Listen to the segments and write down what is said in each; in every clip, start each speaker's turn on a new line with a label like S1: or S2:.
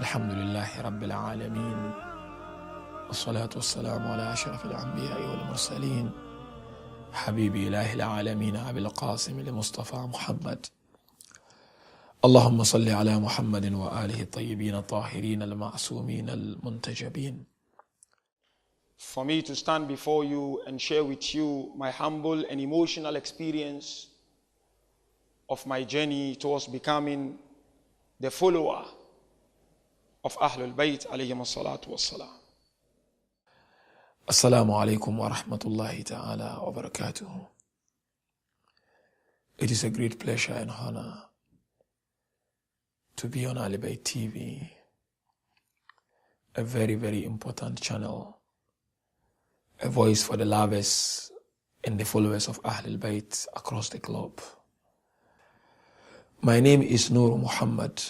S1: الحمد لله رب العالمين والصلاة والسلام على أشرف الأنبياء والمرسلين حبيب إله العالمين أبي القاسم المصطفى محمد اللهم صل على محمد وآله الطيبين الطاهرين المعصومين المنتجبين.
S2: For me to stand before you and share with you my humble and emotional experience of my journey towards becoming the follower of Ahlul Bayt alayhim as-salatu was-salam.
S1: Assalamu alaikum wa rahmatullahi ta'ala wa barakatuhu. It is a great pleasure and honor to be on Ahlul Bayt TV, a very, very important channel, a voice for the lovers and the followers of Ahlul Bayt across the globe. My name is Nur Muhammad.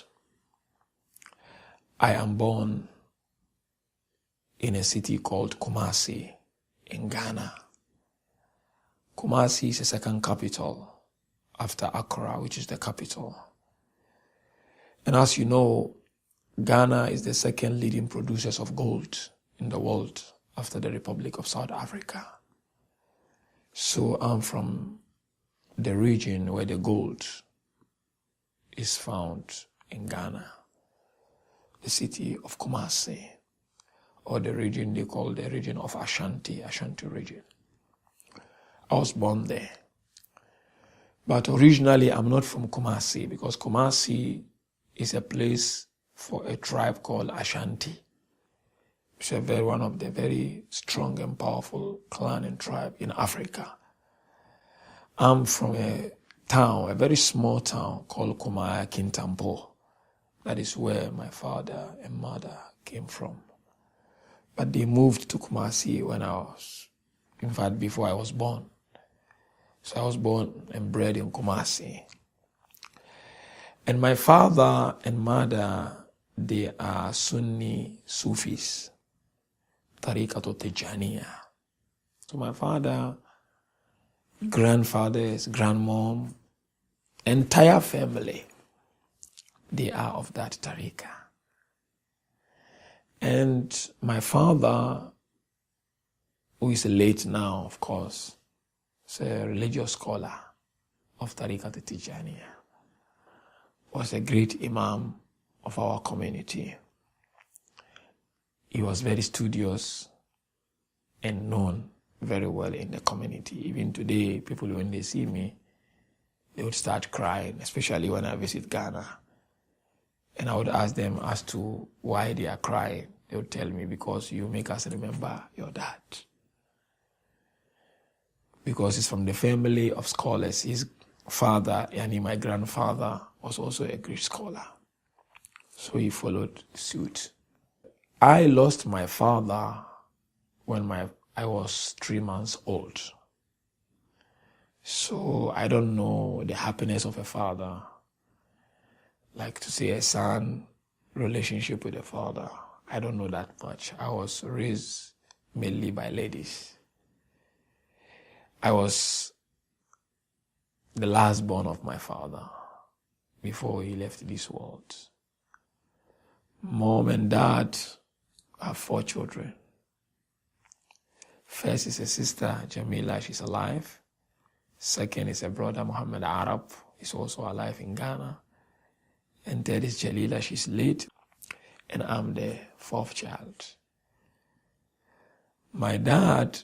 S1: I am born in a city called Kumasi in Ghana. Kumasi is the second capital after Accra, which is the capital. And as you know, Ghana is the second leading producers of gold in the world after the Republic of South Africa. So I'm from the region where the gold is found in Ghana, the city of Kumasi, or the region they call the region of Ashanti region. I was born there. But originally I'm not from Kumasi, because Kumasi is a place for a tribe called Ashanti. It's one of the very strong and powerful clan and tribe in Africa. I'm from a town, a very small town called Kumaya Kintampo. That is where my father and mother came from. But they moved to Kumasi when before I was born. So I was born and bred in Kumasi. And my father and mother, they are Sunni Sufis, Tariqatul Tijaniya. So my father, grandfathers, grandmom, entire family, they are of that tariqah. And my father, who is late now, of course, is a religious scholar of Tariqat Tijaniya, was a great imam of our community. He was very studious and known very well in the community. Even today, people, when they see me, they would start crying, especially when I visit Ghana. And I would ask them as to why they are crying. They would tell me, because you make us remember your dad. Because he's from the family of scholars. His father, and my grandfather, was also a great scholar. So he followed suit. I lost my father when I was 3 months old. So I don't know the happiness of a father, like to say a son relationship with a father. I don't know that much. I was raised mainly by ladies. I was the last born of my father before he left this world. Mom and dad have 4 children. First is a sister, Jamila, she's alive. Second is a brother, Muhammad Arab, he's also alive in Ghana. And third is Jalila, she's late. And I'm the 4th child. My dad,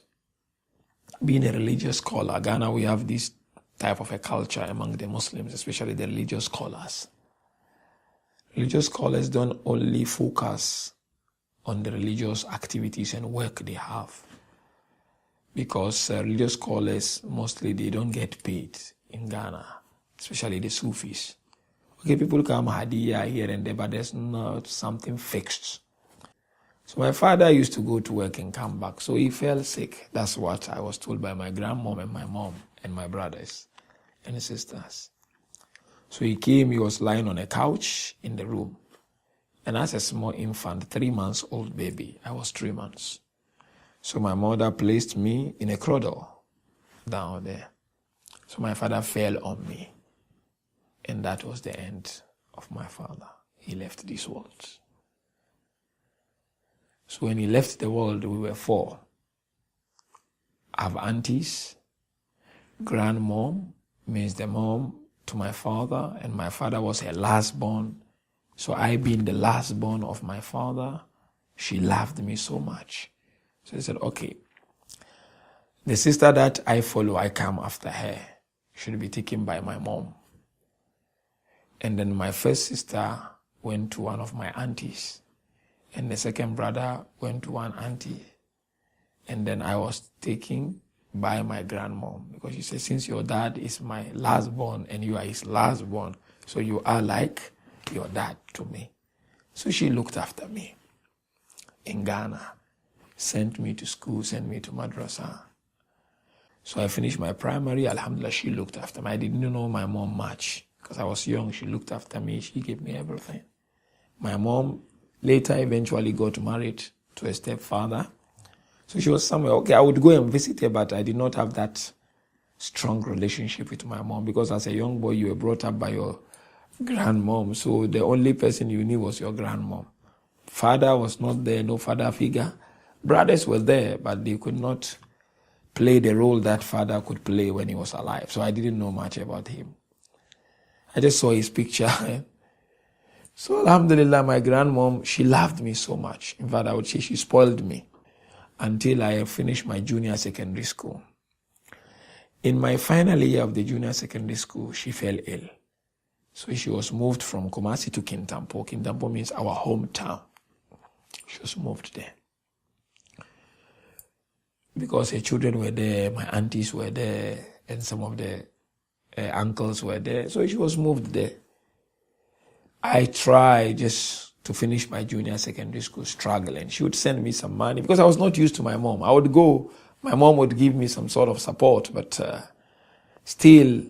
S1: being a religious scholar, Ghana, we have this type of a culture among the Muslims, especially the religious scholars. Religious scholars don't only focus on the religious activities and work they have, because religious scholars, mostly they don't get paid in Ghana, especially the Sufis. Okay, people come hadiah here and there, but there's not something fixed. So my father used to go to work and come back. So he fell sick. That's what I was told by my grandmom and my mom and my brothers and sisters. So he came, he was lying on a couch in the room. And as a small infant, 3 months old baby, I was 3 months. So my mother placed me in a cradle down there. So my father fell on me. And that was the end of my father. He left this world. So when he left the world, we were 4. I have aunties, grandmom, means the mom to my father, and my father was her last born. So I being the last born of my father, she loved me so much. So he said, okay, the sister that I follow, I come after her, should be taken by my mom. And then my first sister went to one of my aunties, and the second brother went to one auntie. And then I was taken by my grandmom, because she said, since your dad is my last born and you are his last born, so you are like your dad to me. So she looked after me in Ghana, sent me to school, sent me to madrasa. So I finished my primary. Alhamdulillah, she looked after me. I didn't know my mom much because I was young. She looked after me. She gave me everything. My mom later eventually got married to a stepfather. So she was somewhere. Okay, I would go and visit her, but I did not have that strong relationship with my mom, because as a young boy, you were brought up by your grandmom. So the only person you knew was your grandmom. Father was not there, no father figure. Brothers were there, but they could not play the role that father could play when he was alive. So I didn't know much about him. I just saw his picture. So alhamdulillah, my grandmom, she loved me so much. In fact, I would say she spoiled me until I finished my junior secondary school. In my final year of the junior secondary school, she fell ill. So she was moved from Kumasi to Kintampo. Kintampo means our hometown. She was moved there. Because her children were there, my aunties were there, and some of the uncles were there. So she was moved there. I tried just to finish my junior secondary school, struggling. She would send me some money because I was not used to my mom. I would go, my mom would give me some sort of support, but still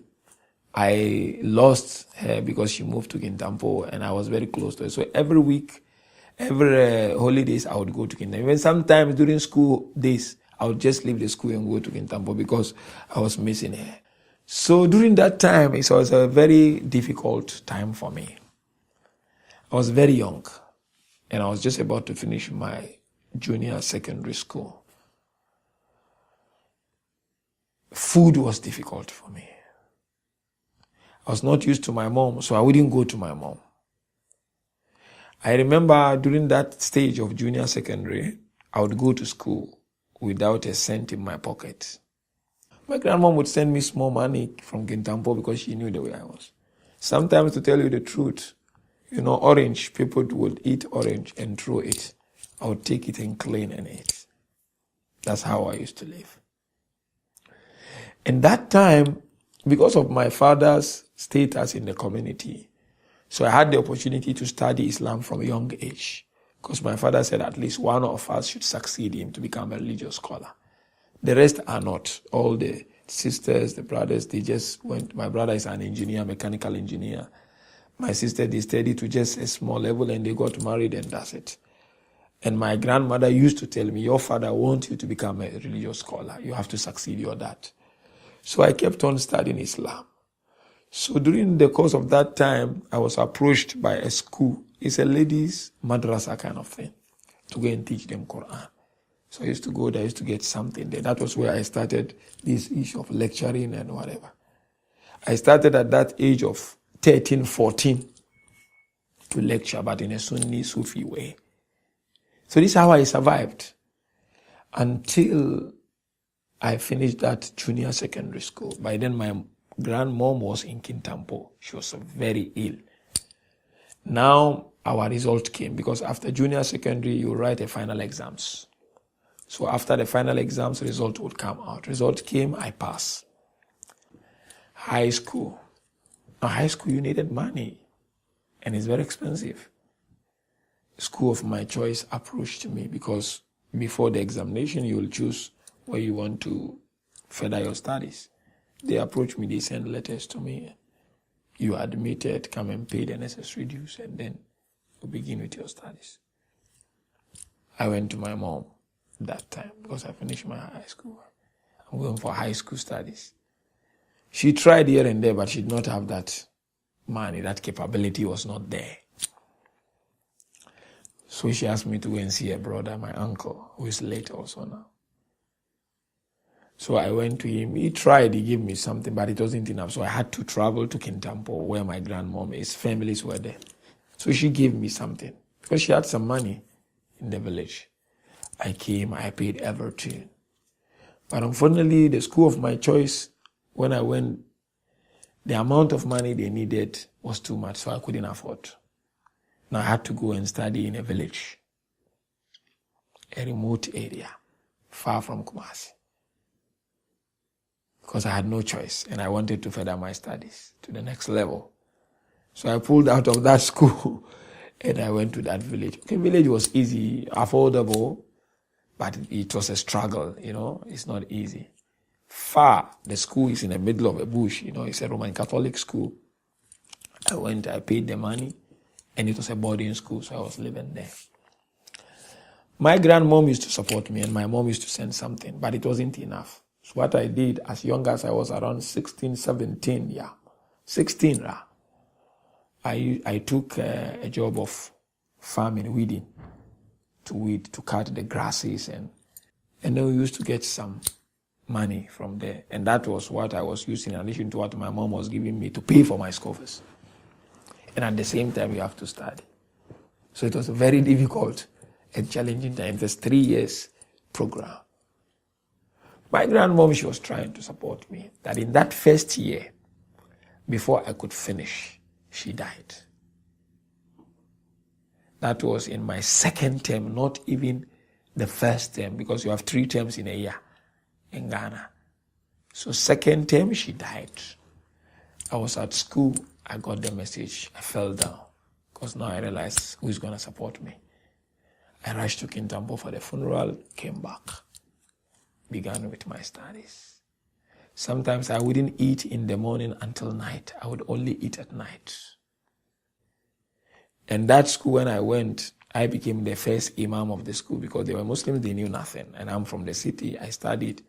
S1: I lost her because she moved to Kintampo and I was very close to her. So every week, every holidays, I would go to Kintampo. Even sometimes during school days, I would just leave the school and go to Kintampo because I was missing her. So during that time, it was a very difficult time for me. I was very young and I was just about to finish my junior secondary school. Food was difficult for me. I was not used to my mom, so I wouldn't go to my mom. I remember during that stage of junior secondary, I would go to school without a cent in my pocket. My grandmom would send me small money from Kintampo because she knew the way I was. Sometimes, to tell you the truth, orange, people would eat orange and throw it. I would take it and clean and eat. That's how I used to live. And that time, because of my father's status in the community, so I had the opportunity to study Islam from a young age. Because my father said at least one of us should succeed him to become a religious scholar. The rest are not. All the sisters, the brothers, they just went. My brother is an engineer, mechanical engineer. My sister, they studied to just a small level and they got married and that's it. And my grandmother used to tell me, your father wants you to become a religious scholar. You have to succeed your dad. So I kept on studying Islam. So during the course of that time, I was approached by a school. It's a ladies' madrasa kind of thing, to go and teach them Quran. So I used to go there, I used to get something there. That was where I started this issue of lecturing and whatever. I started at that age of 13, 14 to lecture, but in a Sunni Sufi way. So this is how I survived until I finished that junior secondary school. By then, my grandmom was in Kintampo. She was very ill. Now, our result came because after junior secondary, you write a final exams. So after the final exams, result would come out. Result came, I passed. High school. Now, high school, you needed money, and it's very expensive. School of my choice approached me because before the examination, you will choose where you want to further your studies. They approached me, they sent letters to me. You are admitted, come and pay the necessary dues, and then you begin with your studies. I went to my mom that time because I finished my high school. I'm going for high school studies. She tried here and there, but she did not have that money. That capability was not there. So she asked me to go and see her brother, my uncle, who is late also now. So I went to him. He tried, he gave me something, but it wasn't enough. So I had to travel to Kintampo, where my grandmom is. Families were there. So she gave me something, because she had some money in the village. I came, I paid everything. But unfortunately, the school of my choice, when I went, the amount of money they needed was too much, so I couldn't afford. Now I had to go and study in a village, a remote area, far from Kumasi, because I had no choice and I wanted to further my studies to the next level. So I pulled out of that school and I went to that village. Okay, village was easy, affordable, but it was a struggle, it's not easy. Far, the school is in the middle of a bush, it's a Roman Catholic school. I went, I paid the money, and it was a boarding school, so I was living there. My grandmom used to support me, and my mom used to send something, but it wasn't enough. So what I did, as young as I was, around 16, 17, 16, I took a job of farming, weeding, to cut the grasses, and then we used to get some money from there. And that was what I was using in addition to what my mom was giving me to pay for my school fees. And at the same time, you have to study. So it was a very difficult and challenging time. It was 3 years program. My grandmom, she was trying to support me. That in that first year, before I could finish, she died. That was in my second term, not even the first term, because you have 3 terms in a year in Ghana. So second term, she died. I was at school, I got the message, I fell down, because now I realized who is going to support me. I rushed to Kintampo for the funeral, came back, began with my studies. Sometimes I wouldn't eat in the morning until night. I would only eat at night. And that school, when I went, I became the first imam of the school, because they were Muslims, they knew nothing. And I'm from the city, I studied.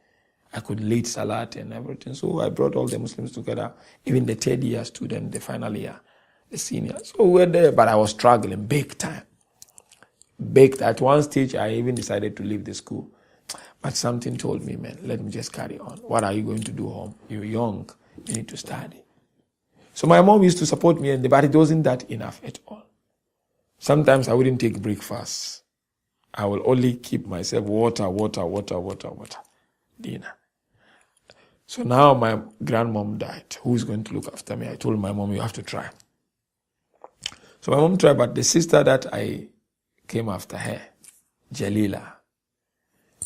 S1: I could lead Salat and everything. So I brought all the Muslims together, even the third year student, the final year, the senior. So we were there, but I was struggling big time. At one stage, I even decided to leave the school. But something told me, man, let me just carry on. What are you going to do home? You're young, you need to study. So my mom used to support me, but it wasn't that enough at all. Sometimes I wouldn't take breakfast. I will only keep myself water, dinner. So now my grandmom died. Who is going to look after me? I told my mom, you have to try. So my mom tried, but the sister that I came after her, Jalila,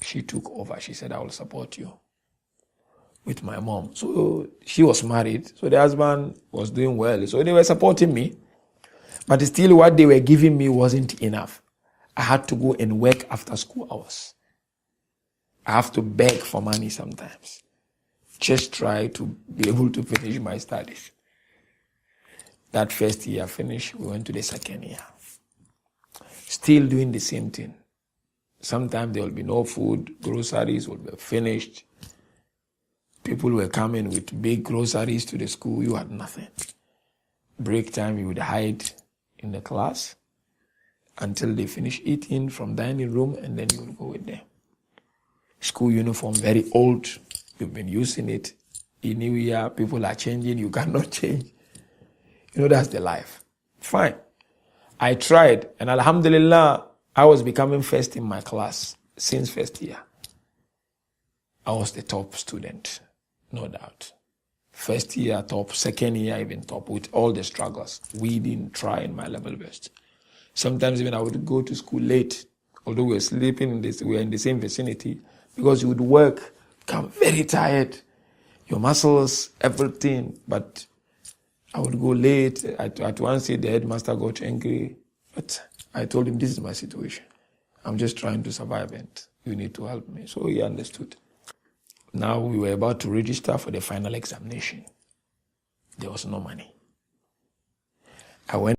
S1: she took over. She said, I will support you with my mom. So she was married. So the husband was doing well. So they were supporting me. But still what they were giving me wasn't enough. I had to go and work after school hours. I have to beg for money sometimes. Just try to be able to finish my studies. That first year finished, we went to the second year. Still doing the same thing. Sometimes there will be no food, groceries will be finished. People were coming with big groceries to the school, you had nothing. Break time, you would hide in the class until they finish eating from dining room, and then you would go with them. School uniform, very old. You've been using it. In New Year, people are changing. You cannot change. That's the life. Fine. I tried, and alhamdulillah, I was becoming first in my class since first year. I was the top student, no doubt. First year top, second year even top, with all the struggles. We didn't try in my level best. Sometimes even I would go to school late, although we were sleeping we were in the same vicinity, because you would work, become very tired, your muscles, everything. But I would go late. At one stage, the headmaster got angry, but I told him, this is my situation. I'm just trying to survive, and you need to help me. So he understood. Now we were about to register for the final examination. There was no money. I went